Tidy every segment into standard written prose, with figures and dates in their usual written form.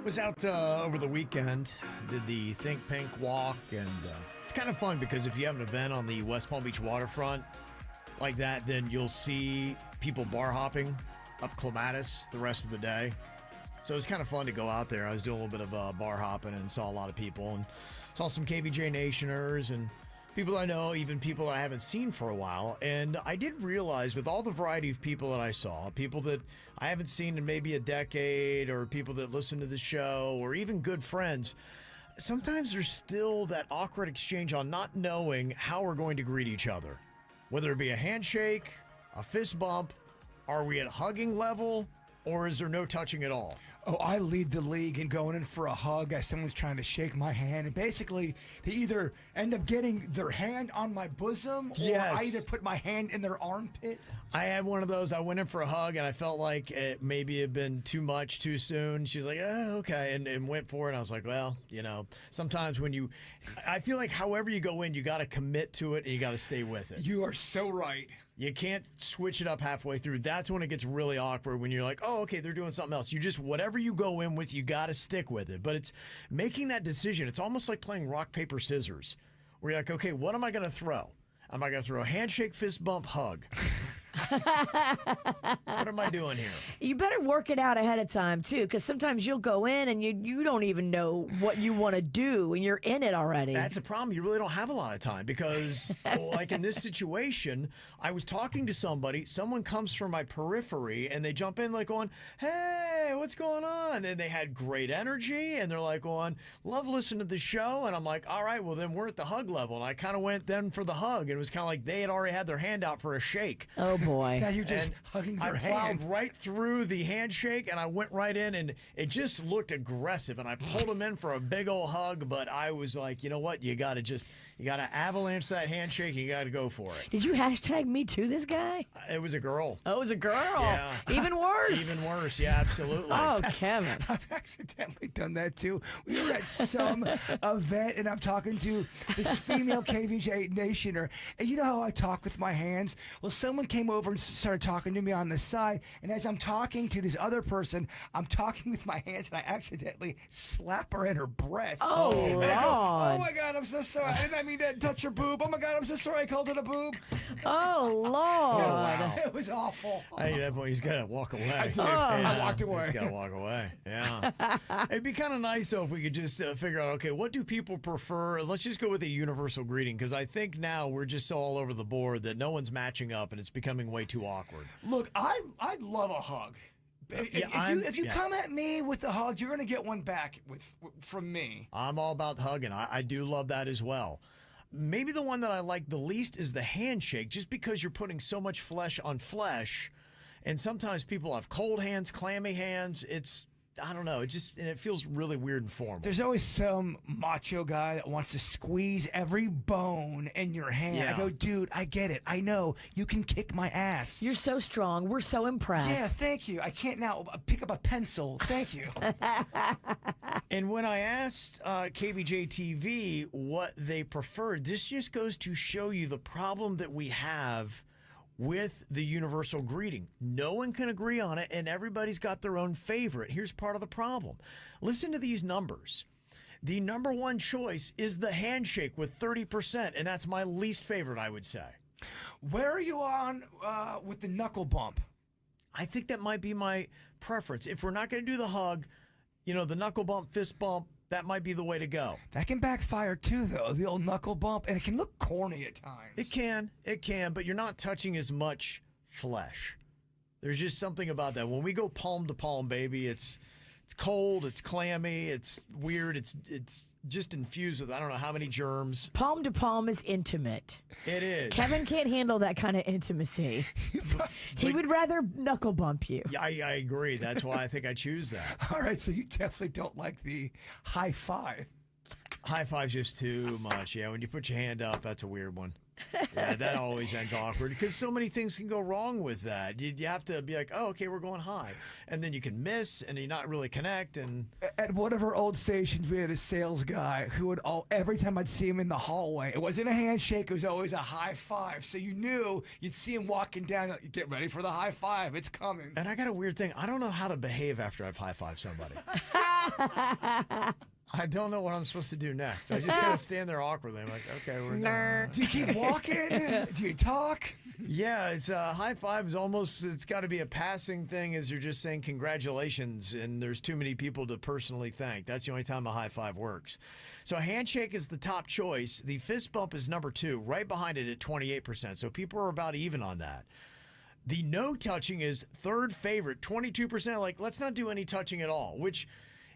Was out over the weekend, did the Think Pink walk, and it's kind of fun because if you have an event on the West Palm Beach waterfront like that, then you'll see people bar hopping up Clematis the rest of the day. So it's kind of fun to go out there. I was doing a little bit of bar hopping and saw a lot of people and saw some KVJ Nationers and people I know, even people that I haven't seen for a while. And I did realize with all the variety of people that I saw, people that I haven't seen in maybe a decade or people that listen to the show or even good friends, sometimes there's still that awkward exchange on not knowing how we're going to greet each other. Whether it be a handshake, a fist bump, are we at hugging level, or is there no touching at all? Oh, I lead the league in going in for a hug as someone's trying to shake my hand. And basically, they either end up getting their hand on my bosom or I either put my hand in their armpit. I had one of those. I went in for a hug, and I felt like it maybe had been too much too soon. She was like, oh, okay, and went for it. And I was like, well, you know, sometimes when I feel like however you go in, you got to commit to it, and you got to stay with it. You are so right. You can't switch it up halfway through. That's when it gets really awkward when you're like, oh, okay, they're doing something else. You just, whatever you go in with, you got to stick with it. But it's making that decision. It's almost like playing rock, paper, scissors, where you're like, okay, what am I going to throw? Am I going to throw a handshake, fist bump, hug? What am I doing here? You better work it out ahead of time, too, because sometimes you'll go in and you don't even know what you want to do, and you're in it already. That's a problem. You really don't have a lot of time because, like in this situation, I was talking to somebody. Someone comes from my periphery, and they jump in like going, hey, what's going on? And they had great energy, and they're like going, love listening to the show. And I'm like, all right, well, then we're at the hug level. And I kind of went then for the hug, and it was kind of like they had already had their hand out for a shake. Oh, boy. Yeah, you're just hugging their hand. I plowed right through the handshake, and I went right in, and it just looked aggressive. And I pulled him in for a big old hug, but I was like, you know what? You got to avalanche that handshake, and you got to go for it. Did you hashtag me too, this guy? It was a girl. Oh, it was a girl. Yeah. Even worse. Even worse. Yeah, absolutely. Oh, Kevin. I've accidentally done that too. We were at some event, and I'm talking to this female KVJ Nationer, and you know how I talk with my hands? Well, someone came over and started talking to me on the side, and as I'm talking to this other person, I'm talking with my hands, and I accidentally slap her in her breast. Oh, and I go, Lord. oh my God, I'm so sorry. I didn't mean to touch your boob. Oh my God, I'm so sorry I called it a boob. Oh, Lord. Wow. It was awful. I think at that point, he's got to walk away. I did. I walked away. He's got to walk away. Yeah. It'd be kind of nice, though, if we could just figure out, okay, what do people prefer? Let's just go with a universal greeting, because I think now we're just so all over the board that no one's matching up, and it's becoming way too awkward. Look, I'd love a hug. If you come at me with a hug, you're going to get one back from me. I'm all about hugging. I do love that as well. Maybe the one that I like the least is the handshake, just because you're putting so much flesh on flesh. And sometimes people have cold hands, clammy hands. I don't know. It feels really weird and formal. There's always some macho guy that wants to squeeze every bone in your hand. Yeah. I go, dude, I get it. I know. You can kick my ass. You're so strong. We're so impressed. Yeah, thank you. I can't now pick up a pencil. Thank you. And when I asked KVJ TV what they preferred, this just goes to show you the problem that we have with the universal greeting. No one can agree on it, and everybody's got their own favorite. Here's part of the problem. Listen to these numbers. The number one choice is the handshake with 30%, and that's my least favorite, I would say. Where are you on with the knuckle bump? I think that might be my preference. If we're not going to do the hug, the knuckle bump, fist bump, that might be the way to go. That can backfire too, though, the old knuckle bump, and it can look corny at times. It can, but you're not touching as much flesh. There's just something about that. When we go palm to palm, baby, it's cold, it's clammy, it's weird, it's just infused with I don't know how many germs. Palm to palm is intimate. It is. Kevin can't handle that kind of intimacy. He would rather knuckle bump you. Yeah, I agree. That's why I think I choose that. All right, so you definitely don't like the high five. High five's just too much. Yeah, when you put your hand up, that's a weird one. Yeah, that always ends awkward because so many things can go wrong with that. You have to be like, oh, okay, we're going high. And then you can miss and you not really connect. And At one of our old stations, we had a sales guy who would every time I'd see him in the hallway, it wasn't a handshake, it was always a high five. So you knew you'd see him walking down, like, get ready for the high five, it's coming. I got a weird thing. I don't know how to behave after I've high-fived somebody. I don't know what I'm supposed to do next. I just kind of stand there awkwardly. I'm like, okay, we're done. Do you keep walking? Do you talk? Yeah, it's high five is almost, it's got to be a passing thing as you're just saying congratulations and there's too many people to personally thank. That's the only time a high five works. So a handshake is the top choice. The fist bump is number 2, right behind it at 28%. So people are about even on that. The no touching is third favorite, 22%. Like, let's not do any touching at all, which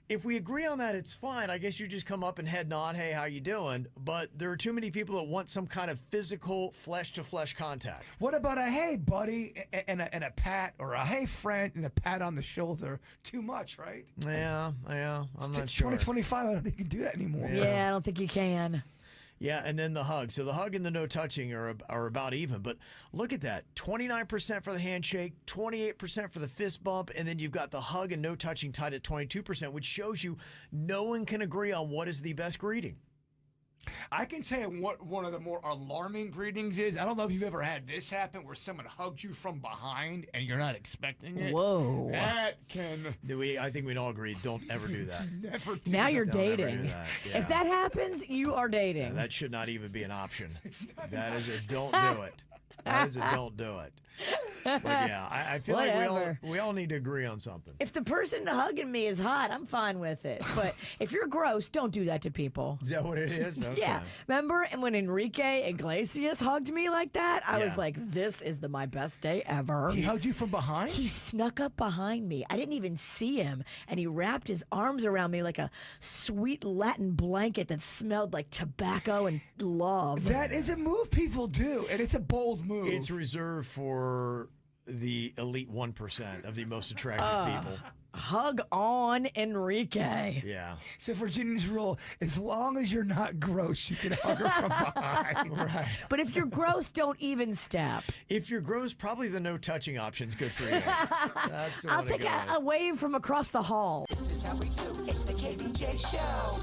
if we agree on that, it's fine. I guess you just come up and head nod, hey, how you doing? But there are too many people that want some kind of physical flesh-to-flesh contact. What about a hey, buddy, and a pat, or a hey, friend, and a pat on the shoulder? Too much, right? Yeah, I'm not It's sure. 2025, I don't think you can do that anymore. Yeah, I don't think you can. Yeah, and then the hug. So the hug and the no touching are about even. But look at that. 29% for the handshake, 28% for the fist bump, and then you've got the hug and no touching tied at 22%, which shows you no one can agree on what is the best greeting. I can tell you what one of the more alarming greetings is. I don't know if you've ever had this happen where someone hugs you from behind and you're not expecting it. Whoa. That can I think we'd all agree, don't ever do that. never do Now that. you're Don't ever do dating. that. Yeah. If that happens, you are dating. Yeah, that should not even be an option. That is a don't do it. That is a don't do it. But yeah, I feel Whatever. like we all need to agree on something. If the person hugging me is hot, I'm fine with it. But if you're gross, don't do that to people. Is that what it is? Okay. Yeah. Remember when Enrique Iglesias hugged me like that? I was Yeah. like, this is my best day ever. He hugged you from behind? He snuck up behind me. I didn't even see him. And he wrapped his arms around me like a sweet Latin blanket that smelled like tobacco and love. That is a move people do, and it's a bold move. It's reserved for the elite 1% of the most attractive people. Hug on Enrique. Yeah. So Virginia's rule, as long as you're not gross, you can hug her from behind. Right. But if you're gross, don't even step. If you're gross, probably the no touching option's good for you. That's the I'll one to take go a with. wave from across the hall. This is how we do. It's the KVJ Show.